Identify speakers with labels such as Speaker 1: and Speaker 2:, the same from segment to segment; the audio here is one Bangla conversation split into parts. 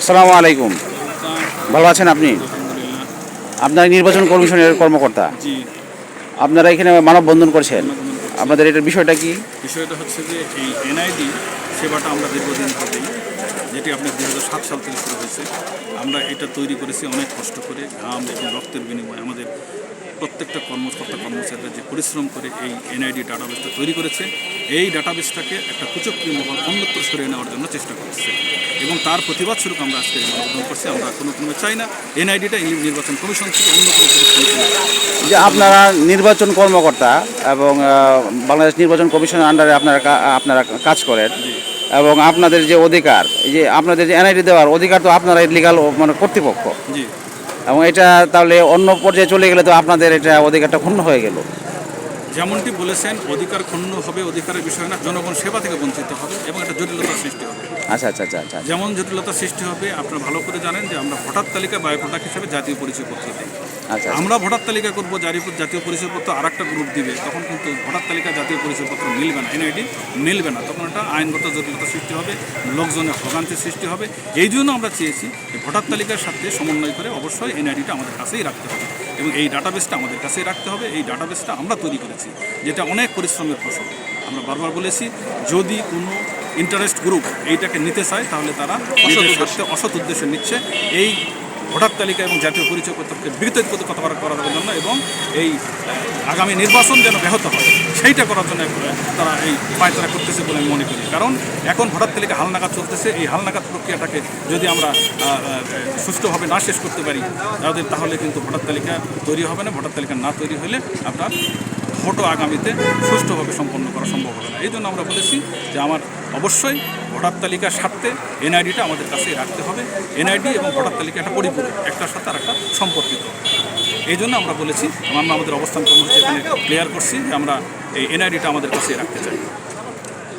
Speaker 1: আসসালামু আলাইকুম। ভালো আছেন আপনি? আপনার নির্বাচন কমিশনের কর্মকর্তা।
Speaker 2: জি,
Speaker 1: আপনারা এখানে মানববন্ধন করছেন।
Speaker 2: মানববন্ধন করছি।
Speaker 1: আপনাদের এটার বিষয়টা কি?
Speaker 2: বিষয়টা হচ্ছে যে এই এনআইডি সেবাটা আমরা দীর্ঘদিন ধরেই, যেটি আপনার 2007 সাল থেকে শুরু হয়েছে, আমরা এটা তৈরি করেছি অনেক কষ্ট করে, ঘাম এবং রক্তের বিনিময়ে। আমাদের প্রত্যেকটা কর্মকর্তা কর্মচারীরা যে পরিশ্রম করে এই এনআইডি ডাটাবেসটা তৈরি করেছে, এই ডাটাবেসটাকে একটা কুচক্রী মহল অন্যত্র সরিয়ে নেওয়ার জন্য চেষ্টা করছে এবং তার প্রতিবাদ স্বরূপ আমরা আজকে এই মানববন্ধন করছি। আমরা কোনো চাই না এনআইডিটা নির্বাচন কমিশন থেকে অন্য কোনো
Speaker 1: যে আপনারা নির্বাচন কর্মকর্তা এবং বাংলাদেশ নির্বাচন কমিশনের আন্ডারে আপনারা কাজ করেন এবং আপনাদের যে অধিকার, এই যে আপনাদের যে এনআইডি দেওয়ার অধিকার, তো আপনারা লিগাল মানে কর্তৃপক্ষ,
Speaker 2: জি,
Speaker 1: এবং এটা তাহলে অন্য পর্যায়ে চলে গেলে তো আপনাদের এটা অধিকারটা ক্ষুণ্ণ হয়ে গেল।
Speaker 2: যেমনটি বলেছেন, অধিকার ক্ষুণ্ণ হবে, অধিকারের বিষয় না, জনগণ সেবা থেকে বঞ্চিত হবে এবং একটা জটিলতার সৃষ্টি হবে।
Speaker 1: আচ্ছা আচ্ছা আচ্ছা আচ্ছা।
Speaker 2: যেমন জটিলতার সৃষ্টি হবে, আপনারা ভালো করে জানেন যে আমরা ভোটার তালিকা বায়োপ্রোডাক্ট হিসেবে জাতীয় পরিচয়পত্র দিই।
Speaker 1: আচ্ছা
Speaker 2: আমরা ভোটার তালিকা করবো, জাতীয় পরিচয়পত্র আর একটা গ্রুপ দিবে, তখন কিন্তু ভোটার তালিকা জাতীয় পরিচয়পত্র মিলবে না, এনআইডি মিলবে না, তখন একটা আইনগত জটিলতা সৃষ্টি হবে, লোকজনের ভোগান্তির সৃষ্টি হবে। এই জন্য আমরা চেয়েছি যে ভোটার তালিকার সাথে সমন্বয় করে অবশ্যই এনআইডিটা আমাদের কাছেই রাখতে হবে এবং এই ডাটাবেসটা আমাদের কাছেই রাখতে হবে। এই ডাটাবেসটা আমরা তৈরি করেছি, যেটা অনেক পরিশ্রমের ফসল। আমরা বারবার বলেছি, যদি কোনো ইন্টারেস্ট গ্রুপ এইটাকে নিতে চায় তাহলে তারা অসৎ উদ্দেশ্যে নিচ্ছে। এই ভোটার তালিকা এবং জাতীয় পরিচয়পত্রকে বিতর্কিত করার জন্য এবং এই আগামী নির্বাচন যেন ব্যাহত হয় সেইটা করার জন্য তারা এই পায়তারা করতেছে বলে আমি মনে করি। কারণ এখন ভোটার তালিকা হালনাগাদ চলতেছে, এই হালনাগাদ প্রক্রিয়াটাকে যদি আমরা সুষ্ঠুভাবে না শেষ করতে পারি তাহলে কিন্তু ভোটার তালিকা তৈরি হবে না। ভোটার তালিকা না তৈরি হলে আপনার ভোটও আগামীতে সুষ্ঠুভাবে সম্পন্ন করা সম্ভব হবে না। এই জন্য আমরা বলেছি যে আমার অবশ্যই ভোটার তালিকার স্বার্থে এনআইডিটা আমাদের কাছেই রাখতে হবে। এনআইডি এবং ভোটার তালিকা একটা পরিপূরক, একটার সাথে আর একটা সম্পর্কিত। এই জন্য আমরা বলেছি, আমরা আমাদের অবস্থান কর্মসূচি এখানে ক্লিয়ার করছি যে আমরা এই এনআইডিটা আমাদের কাছেই রাখতে চাই।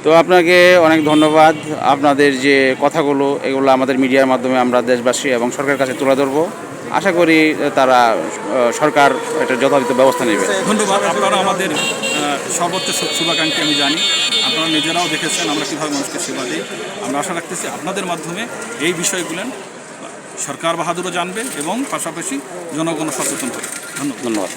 Speaker 1: তো আপনাকে অনেক ধন্যবাদ। আপনাদের যে কথাগুলো, এগুলো আমাদের মিডিয়ার মাধ্যমে আমরা দেশবাসী এবং সরকারের কাছে তুলে ধরবো। আশা করি তারা সরকার এটা যথাযথ ব্যবস্থা নেবে।
Speaker 2: ধন্যবাদ। আপনারা আমাদের সর্বোচ্চ শুভাকাঙ্ক্ষী, আমি জানি আপনারা নিজেরাও দেখেছেন আমরা কীভাবে মানুষকে সেবা দিই। আমরা আশা রাখতেছি আপনাদের মাধ্যমে এই বিষয়গুলো সরকার বাহাদুরও জানবে এবং পাশাপাশি জনগণ সচেতন হবে। ধন্যবাদ।